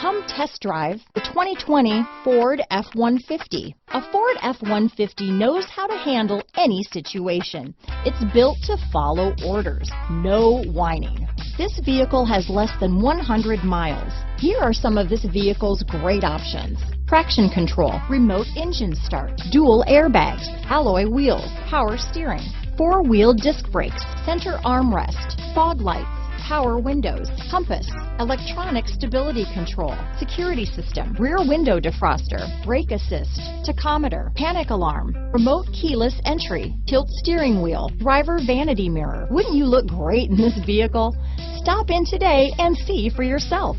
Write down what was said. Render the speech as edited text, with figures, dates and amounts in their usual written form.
Come test drive the 2020 Ford F-150. A Ford F-150 knows how to handle any situation. It's built to follow orders, no whining. This vehicle has less than 100 miles. Here are some of this vehicle's great options: traction control, remote engine start, dual airbags, alloy wheels, power steering, four-wheel disc brakes, center armrest, fog lights, power windows, compass, electronic stability control, security system, rear window defroster, brake assist, tachometer, panic alarm, remote keyless entry, tilt steering wheel, driver vanity mirror. Wouldn't you look great in this vehicle? Stop in today and see for yourself.